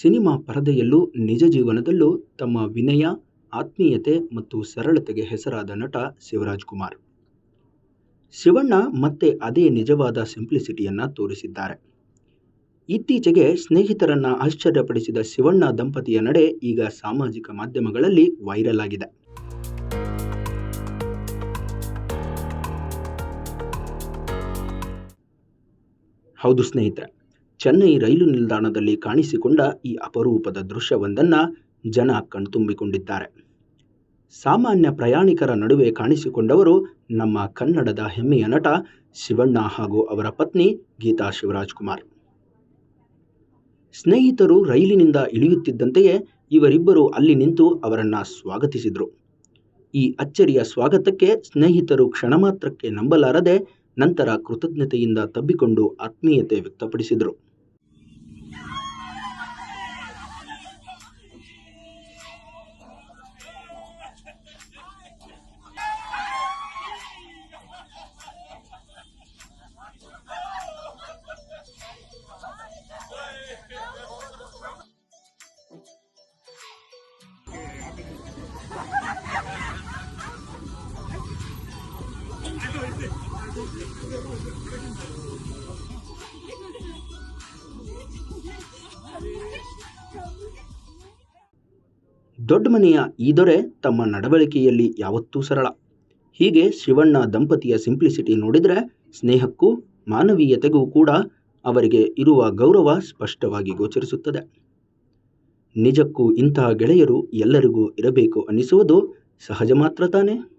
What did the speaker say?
Cinema ಪರದೆಯಲ್ಲೂ ನಿಜ ಜೀವನದಲ್ಲೂ ತಮ್ಮ ವಿನಯ, ಆತ್ಮೀಯತೆ ಮತ್ತು ಸರಳತೆಗೆ ಹೆಸರಾದ ನಟ ಶಿವರಾಜ್‌ಕುಮಾರ್. ಶಿವಣ್ಣ ಮತ್ತೆ ಅದೇ ನಿಜವಾದ ಸಿಂಪ್ಲಿಸಿಟಿಯನ್ನ ತೋರಿಸಿದ್ದಾರೆ. ಇತ್ತೀಚೆಗೆ ಸ್ನೇಹಿತರನ್ನ ಆಶ್ಚರ್ಯಪಡಿಸಿದ ಶಿವಣ್ಣ ದಂಪತಿಯ ನಡೆ ಈಗ ಸಾಮಾಜಿಕ ಮಾಧ್ಯಮಗಳಲ್ಲಿ ವೈರಲ್ ಆಗಿದೆ. ಹೌದು ಸ್ನೇಹಿತರೆ, ಚೆನ್ನೈ ರೈಲು ನಿಲ್ದಾಣದಲ್ಲಿ ಕಾಣಿಸಿಕೊಂಡ ಈ ಅಪರೂಪದ ದೃಶ್ಯವೊಂದನ್ನು ಜನ ಕಣ್ತುಂಬಿಕೊಂಡಿದ್ದಾರೆ. ಸಾಮಾನ್ಯ ಪ್ರಯಾಣಿಕರ ನಡುವೆ ಕಾಣಿಸಿಕೊಂಡವರು ನಮ್ಮ ಕನ್ನಡದ ಹೆಮ್ಮೆಯ ನಟ ಶಿವಣ್ಣ ಹಾಗೂ ಅವರ ಪತ್ನಿ ಗೀತಾ ಶಿವರಾಜ್‌ಕುಮಾರ್. ಸ್ನೇಹಿತರು ರೈಲಿನಿಂದ ಇಳಿಯುತ್ತಿದ್ದಂತೆಯೇ ಇವರಿಬ್ಬರು ಅಲ್ಲಿ ನಿಂತು ಅವರನ್ನು ಸ್ವಾಗತಿಸಿದರು. ಈ ಅಚ್ಚರಿಯ ಸ್ವಾಗತಕ್ಕೆ ಸ್ನೇಹಿತರು ಕ್ಷಣ ಮಾತ್ರಕ್ಕೆ ನಂಬಲಾರದೆ ನಂತರ ಕೃತಜ್ಞತೆಯಿಂದ ತಬ್ಬಿಕೊಂಡು ಆತ್ಮೀಯತೆ ವ್ಯಕ್ತಪಡಿಸಿದರು. ದೊಡ್ಡ ಮನೆಯ ಈ ದೊರೆ ತಮ್ಮ ನಡವಳಿಕೆಯಲ್ಲಿ ಯಾವತ್ತೂ ಸರಳ. ಹೀಗೆ ಶಿವಣ್ಣ ದಂಪತಿಯ ಸಿಂಪ್ಲಿಸಿಟಿ ನೋಡಿದರೆ ಸ್ನೇಹಕ್ಕೂ ಮಾನವೀಯತೆಗೂ ಕೂಡ ಅವರಿಗೆ ಇರುವ ಗೌರವ ಸ್ಪಷ್ಟವಾಗಿ ಗೋಚರಿಸುತ್ತದೆ. ನಿಜಕ್ಕೂ ಇಂತಹ ಗೆಳೆಯರು ಎಲ್ಲರಿಗೂ ಇರಬೇಕು ಅನ್ನಿಸುವುದು ಸಹಜ ಮಾತ್ರ ತಾನೇ.